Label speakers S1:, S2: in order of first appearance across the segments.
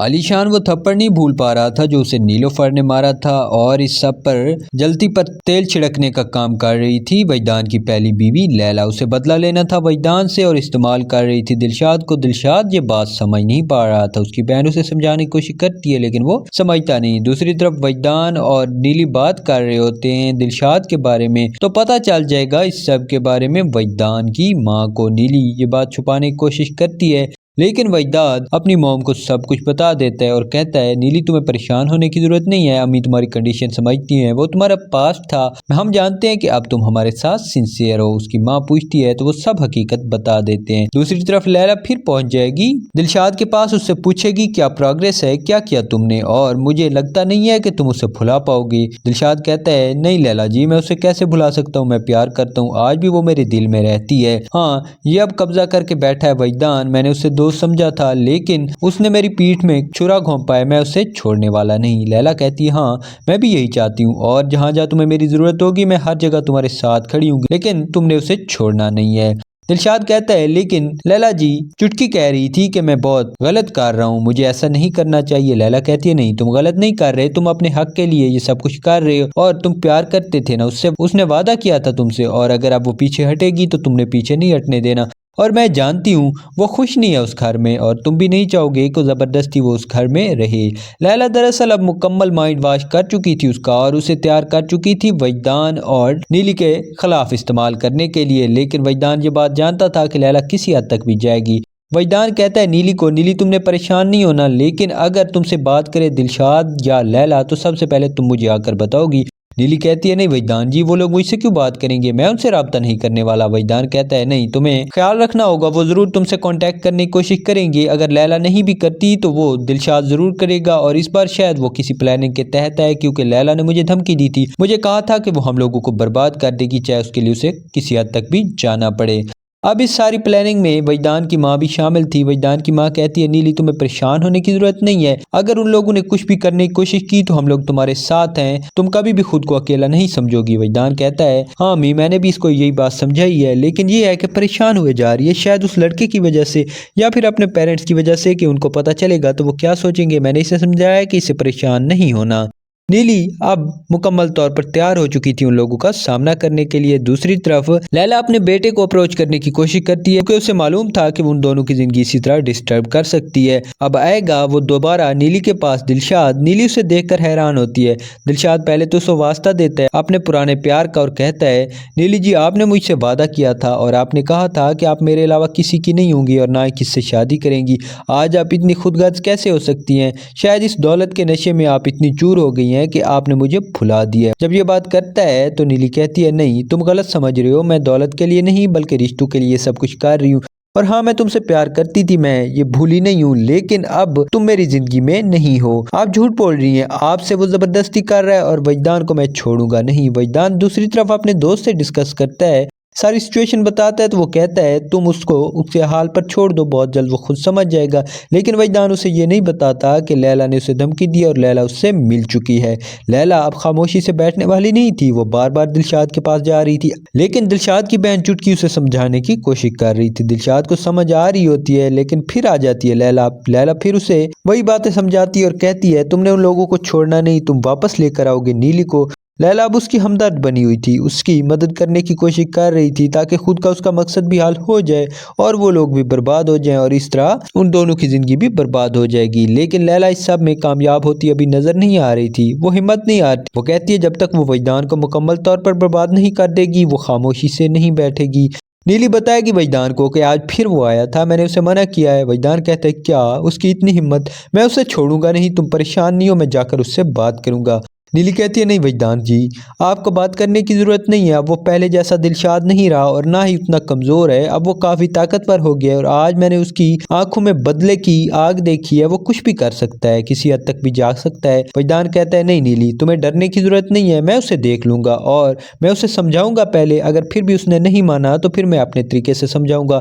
S1: عالیشان وہ تھپڑ نہیں بھول پا رہا تھا جو اسے نیلوفر نے مارا تھا اور اس سب پر جلتی پر تیل چھڑکنے کا کام کر رہی تھی وجدان کی پہلی بیوی لیلا۔ اسے بدلہ لینا تھا وجدان سے اور استعمال کر رہی تھی دلشاد کو۔ دلشاد یہ بات سمجھ نہیں پا رہا تھا۔ اس کی بہن اسے سمجھانے کی کوشش کرتی ہے لیکن وہ سمجھتا نہیں۔ دوسری طرف وجدان اور نیلی بات کر رہے ہوتے ہیں دلشاد کے بارے میں، تو پتہ چل جائے گا اس سب کے بارے میں وجدان کی ماں کو۔ نیلی یہ بات چھپانے کی کوشش کرتی ہے لیکن وجدان اپنی موم کو سب کچھ بتا دیتا ہے اور کہتا ہے نیلی تمہیں پریشان ہونے کی ضرورت نہیں ہے، امی تمہاری کنڈیشن سمجھتی ہیں، وہ تمہارا پاسٹ تھا، ہم جانتے ہیں کہ اب تم ہمارے ساتھ سنسیئر ہو۔ اس کی ماں پوچھتی ہے تو وہ سب حقیقت بتا دیتے ہیں۔ دوسری طرف لیلا پھر پہنچ جائے گی دلشاد کے پاس، اس سے پوچھے گی کیا پروگریس ہے، کیا کیا تم نے، اور مجھے لگتا نہیں ہے کہ تم اسے بھلا پاؤ گی۔ دلشاد کہتا ہے نہیں لیلا جی، میں اسے کیسے بھلا سکتا ہوں، میں پیار کرتا ہوں، آج بھی وہ میرے دل میں رہتی ہے۔ ہاں یہ اب قبضہ کر کے بیٹھا ہے وجدان، میں نے اسے دوست سمجھا تھا لیکن اس نے میری پیٹھ میں چھرا گھونپا ہے، میں اسے چھوڑنے والا نہیں۔ لیلا کہتی ہے ہاں میں بھی یہی چاہتی ہوں اور جہاں جہاں تمہیں میری ضرورت ہوگی میں ہر جگہ تمہارے ساتھ کھڑی ہوں گی، لیکن تم نے اسے چھوڑنا نہیں ہے۔ دلشاد کہتا ہے لیکن لیلا جی چٹکی کہہ رہی تھی کہ میں بہت غلط کر رہا ہوں، مجھے ایسا نہیں کرنا چاہیے۔ لیلا کہتی ہے نہیں تم غلط نہیں کر رہے، تم اپنے حق کے لیے یہ سب کچھ کر رہے ہو اور تم پیار کرتے تھے نا اس سے، اس نے وعدہ کیا تھا تم سے، اور اگر اب وہ پیچھے ہٹے گی تو تم نے پیچھے نہیں ہٹنے دینا، اور میں جانتی ہوں وہ خوش نہیں ہے اس گھر میں اور تم بھی نہیں چاہو گے کہ زبردستی وہ اس گھر میں رہے۔ لیلا دراصل اب مکمل مائنڈ واش کر چکی تھی اس کا اور اسے تیار کر چکی تھی وجدان اور نیلی کے خلاف استعمال کرنے کے لیے، لیکن وجدان یہ بات جانتا تھا کہ لیلا کسی حد تک بھی جائے گی۔ وجدان کہتا ہے نیلی کو نیلی تم نے پریشان نہیں ہونا، لیکن اگر تم سے بات کرے دلشاد یا لیلا تو سب سے پہلے تم مجھے آ کر بتاؤ گی۔ نیلی کہتی ہے نہیں وجدان جی وہ لوگ مجھ سے کیوں بات کریں گے، میں ان سے رابطہ نہیں کرنے والا۔ وجدان کہتا ہے نہیں تمہیں خیال رکھنا ہوگا، وہ ضرور تم سے کانٹیکٹ کرنے کی کوشش کریں گے، اگر لیلا نہیں بھی کرتی تو وہ دلشاد ضرور کرے گا، اور اس بار شاید وہ کسی پلاننگ کے تحت ہے کیونکہ لیلا نے مجھے دھمکی دی تھی، مجھے کہا تھا کہ وہ ہم لوگوں کو برباد کر دے گی چاہے اس کے لیے اسے کسی حد تک بھی جانا پڑے۔ اب اس ساری پلاننگ میں وجدان کی ماں بھی شامل تھی۔ وجدان کی ماں کہتی ہے نیلی تمہیں پریشان ہونے کی ضرورت نہیں ہے، اگر ان لوگوں نے کچھ بھی کرنے کی کوشش کی تو ہم لوگ تمہارے ساتھ ہیں، تم کبھی بھی خود کو اکیلا نہیں سمجھو گی۔ وجدان کہتا ہے ہاں امی میں نے بھی اس کو یہی بات سمجھائی ہے، لیکن یہ ہے کہ پریشان ہوئے جا رہی ہے، شاید اس لڑکے کی وجہ سے یا پھر اپنے پیرنٹس کی وجہ سے کہ ان کو پتہ چلے گا تو وہ کیا سوچیں گے، میں نے اسے سمجھایا کہ اسے پریشان نہیں ہونا۔ نیلی اب مکمل طور پر تیار ہو چکی تھی ان لوگوں کا سامنا کرنے کے لیے۔ دوسری طرف لیلا اپنے بیٹے کو اپروچ کرنے کی کوشش کرتی ہے کیونکہ اسے معلوم تھا کہ وہ ان دونوں کی زندگی اسی طرح ڈسٹرب کر سکتی ہے۔ اب آئے گا وہ دوبارہ نیلی کے پاس دلشاد، نیلی اسے دیکھ کر حیران ہوتی ہے۔ دلشاد پہلے تو اسے واسطہ دیتا ہے اپنے پرانے پیار کا اور کہتا ہے نیلی جی آپ نے مجھ سے وعدہ کیا تھا اور آپ نے کہا تھا کہ آپ میرے علاوہ کسی کی نہیں ہوں گی اور نہ ہی کس سے شادی کریں گی، آج آپ اتنی خود غرض کیسے ہو سکتی ہیں، شاید اس دولت کے نشے میں آپ اتنی چور ہو گئی ہیں کہ آپ نے مجھے بھلا دیا۔ جب یہ بات کرتا ہے تو نیلی کہتی ہے نہیں تم غلط سمجھ رہے ہو، میں دولت کے لیے نہیں بلکہ رشتوں کے لیے سب کچھ کر رہی ہوں، اور ہاں میں تم سے پیار کرتی تھی، میں یہ بھولی نہیں ہوں، لیکن اب تم میری زندگی میں نہیں ہو، آپ جھوٹ بول رہی ہیں، آپ سے وہ زبردستی کر رہا ہے اور وجدان کو میں چھوڑوں گا نہیں۔ وجدان دوسری طرف اپنے دوست سے ڈسکس کرتا ہے، ساری سچویشن بتاتا ہے تو وہ کہتا ہے تم اس کو اس کے حال پر چھوڑ دو، بہت جلد وہ خود سمجھ جائے گا، لیکن وجدان اسے یہ نہیں بتاتا کہ لیلا نے اسے دھمکی دی اور لیلا اس سے مل چکی ہے۔ لیلا اب خاموشی سے بیٹھنے والی نہیں تھی، وہ بار بار دلشاد کے پاس جا رہی تھی، لیکن دلشاد کی بہن چٹکی اسے سمجھانے کی کوشش کر رہی تھی۔ دلشاد کو سمجھ آ رہی ہوتی ہے لیکن پھر آ جاتی ہے لیلا پھر اسے وہی باتیں سمجھاتی ہے اور کہتی ہے تم نے ان لوگوں کو چھوڑنا نہیں، تم واپس لے کر آؤ گے نیلی کو۔ لیلا اب اس کی ہمدرد بنی ہوئی تھی، اس کی مدد کرنے کی کوشش کر رہی تھی تاکہ خود کا اس کا مقصد بھی حل ہو جائے اور وہ لوگ بھی برباد ہو جائیں اور اس طرح ان دونوں کی زندگی بھی برباد ہو جائے گی، لیکن لیلا اس سب میں کامیاب ہوتی ابھی نظر نہیں آ رہی تھی، وہ ہمت نہیں آتی، وہ کہتی ہے جب تک وہ وجدان کو مکمل طور پر برباد نہیں کر دے گی وہ خاموشی سے نہیں بیٹھے گی۔ نیلی بتائے گی وجدان کو کہ آج پھر وہ آیا تھا، میں نے اسے منع کیا ہے۔ وجدان کہتا ہے کیا اس کی اتنی ہمت، میں اسے چھوڑوں گا نہیں، تم پریشان نہیں ہو، میں جا کر اس سے بات کروں گا۔ نیلی کہتی ہے نہیں وجدان جی آپ کو بات کرنے کی ضرورت نہیں ہے، اب وہ پہلے جیسا دلشاد نہیں رہا اور نہ ہی اتنا کمزور ہے، اب وہ کافی طاقتور ہو گیا ہے اور آج میں نے اس کی آنکھوں میں بدلے کی آگ دیکھی ہے، وہ کچھ بھی کر سکتا ہے، کسی حد تک بھی جا سکتا ہے۔ وجدان کہتا ہے نہیں نیلی تمہیں ڈرنے کی ضرورت نہیں ہے، میں اسے دیکھ لوں گا اور میں اسے سمجھاؤں گا پہلے، اگر پھر بھی اس نے نہیں مانا تو پھر میں اپنے طریقے سے سمجھاؤں گا۔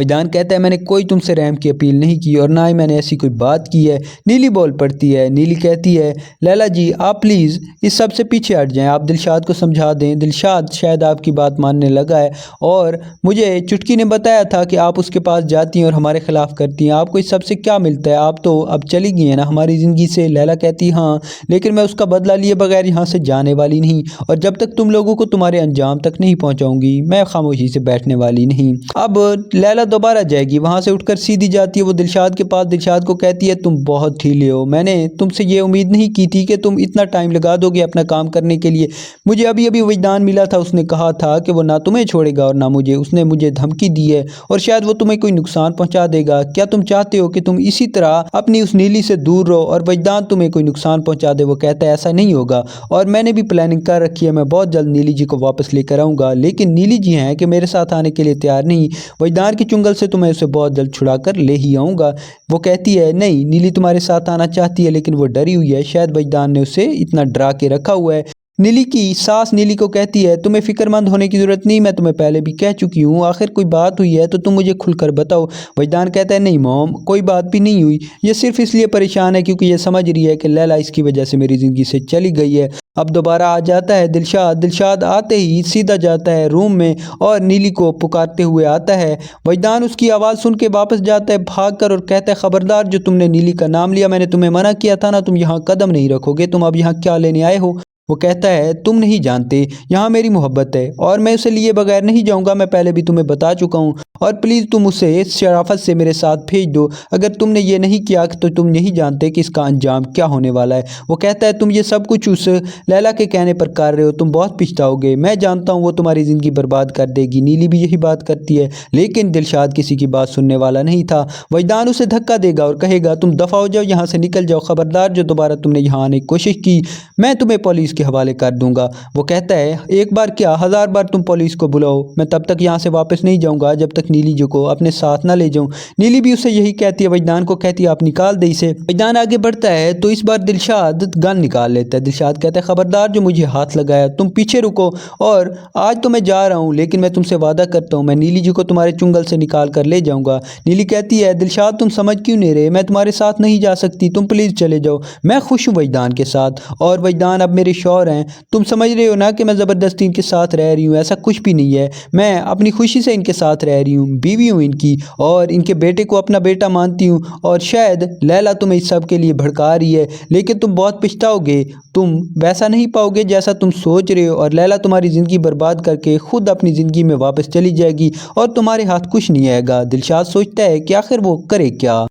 S1: وجدان کہتا ہے میں نے کوئی تم سے رحم کی اپیل نہیں کی اور نہ ہی میں نے ایسی کوئی بات کی ہے۔ نیلی بول پڑتی ہے، نیلی کہتی ہے لیلا جی آپ پلیز اس سب سے پیچھے ہٹ جائیں، آپ دلشاد کو سمجھا دیں، دلشاد شاید آپ کی بات ماننے لگا ہے اور مجھے چٹکی نے بتایا تھا کہ آپ اس کے پاس جاتی ہیں اور ہمارے خلاف کرتی ہیں، آپ کو اس سب سے کیا ملتا ہے، آپ تو اب چلی گئی ہیں نا ہماری زندگی سے۔ لیلا کہتی ہاں لیکن میں اس کا بدلہ لیے بغیر یہاں سے جانے والی نہیں، اور جب تک تم لوگوں کو تمہارے انجام تک نہیں پہنچاؤں گی میں خاموشی سے بیٹھنے والی نہیں۔ اب لیلا دوبارہ جائے گی، وہاں سے اٹھ کر سیدھی جاتی ہے وہ دلشاد کے پاس، دلشاد کو کہتی ہے تم بہت ڈھیلے ہو، میں نے تم سے یہ امید نہیں کی تھی کہ تم اتنا ٹائم لگا دو گے اپنا کام کرنے کے لیے، مجھے ابھی ابھی وجدان ملا تھا، اس نے کہا تھا کہ وہ نہ تمہیں چھوڑے گا اور نہ مجھے، اس نے مجھے دھمکی دی ہے اور شاید وہ تمہیں کوئی نقصان پہنچا دے گا، کیا تم چاہتے ہو کہ تم اسی طرح اپنی اس نیلی سے دور رہو اور وجدان تمہیں کوئی نقصان پہنچا دے؟ وہ کہتا ہے ایسا نہیں ہوگا اور میں نے بھی پلاننگ کر رکھی ہے، میں بہت جلد نیلی جی کو واپس لے کر آؤں گا، لیکن نیلی جی ہیں کہ میرے ساتھ آنے کے لیے تیار نہیں، وجدان کی چنگل سے تو میں اسے بہت جلد چھڑا کر لے ہی آؤں گا۔ وہ کہتی ہے نہیں نیلی تمہارے ساتھ آنا چاہتی ہے لیکن وہ ڈری ہوئی ہے، شاید وجدان نے اسے اتنا ڈرا کے رکھا ہوا ہے۔ نیلی کی ساس نیلی کو کہتی ہے تمہیں فکر مند ہونے کی ضرورت نہیں، میں تمہیں پہلے بھی کہہ چکی ہوں، آخر کوئی بات ہوئی ہے تو تم مجھے کھل کر بتاؤ۔ وجدان کہتا ہے نہیں موم کوئی بات بھی نہیں ہوئی، یہ صرف اس لیے پریشان ہے کیونکہ یہ سمجھ رہی ہے کہ لیلا اس کی وجہ سے میری زندگی سے چلی گئی ہے۔ اب دوبارہ آ جاتا ہے دلشاد، دلشاد آتے ہی سیدھا جاتا ہے روم میں اور نیلی کو پکارتے ہوئے آتا ہے، وجدان اس کی آواز سن کے واپس جاتا ہے بھاگ کر اور کہتا ہے خبردار جو تم نے نیلی کا نام لیا، میں نے تمہیں منع کیا تھا نا، تم یہاں قدم نہیں رکھو گے، تم اب یہاں کیا لینے آئے ہو؟ وہ کہتا ہے تم نہیں جانتے یہاں میری محبت ہے اور میں اسے لیے بغیر نہیں جاؤں گا، میں پہلے بھی تمہیں بتا چکا ہوں اور پلیز تم اسے اس شرافت سے میرے ساتھ بھیج دو، اگر تم نے یہ نہیں کیا تو تم نہیں جانتے کہ اس کا انجام کیا ہونے والا ہے۔ وہ کہتا ہے تم یہ سب کچھ اس لیلا کے کہنے پر کر رہے ہو، تم بہت پچھتاؤ گے، میں جانتا ہوں وہ تمہاری زندگی برباد کر دے گی۔ نیلی بھی یہی بات کرتی ہے لیکن دلشاد کسی کی بات سننے والا نہیں تھا، وجدان اسے دھکا دے گا اور کہے گا تم دفع ہو جاؤ یہاں سے، نکل جاؤ، خبردار جو دوبارہ تم نے یہاں آنے کی کوشش کی میں تمہیں پولیس کے حوالے کر دوں گا۔ وہ کہتا ہے ایک بار کیا 1000 بار تم پولیس کو بلاؤ، میں تب تک یہاں سے واپس نہیں جاؤں گا جب تک نیلی جی کو اپنے ساتھ نہ لے جاؤں۔ نیلی بھی اسے یہی کہتی ہے، وجدان کو کہتی ہے آپ نکال دے اسے۔ وجدان آگے بڑھتا ہے تو اس بار دلشاد گن نکال لیتا ہے، دلشاد کہتا ہے خبردار جو مجھے ہاتھ لگایا، تم پیچھے رکو اور آج تو میں جا رہا ہوں لیکن میں تم سے وعدہ کرتا ہوں میں نیلی جی کو تمہارے چنگل سے نکال کر لے جاؤں گا۔ نیلی کہتی ہے دلشاد تم سمجھ کیوں نہیں رہے، میں تمہارے ساتھ نہیں جا سکتی، تم پلیز چلے جاؤ، میں خوش ہوں وجدان کے ساتھ اور وجدان اب میرے شوہر ہیں، تم سمجھ رہے ہو نا کہ میں زبردستی ان کے ساتھ رہ رہی ہوں، ایسا کچھ بھی نہیں ہے، میں اپنی خوشی سے ان کے ساتھ رہ رہی ہوں، بیوی ہوں ان کی اور ان کے بیٹے کو اپنا بیٹا مانتی ہوں، اور شاید لیلا تمہیں اس سب کے لیے بھڑکا رہی ہے لیکن تم بہت پچھتاؤ گے، تم ویسا نہیں پاؤ گے جیسا تم سوچ رہے ہو اور لیلا تمہاری زندگی برباد کر کے خود اپنی زندگی میں واپس چلی جائے گی اور تمہارے ہاتھ کچھ نہیں آئے گا۔ دلشاد سوچتا ہے کہ آخر وہ کرے کیا۔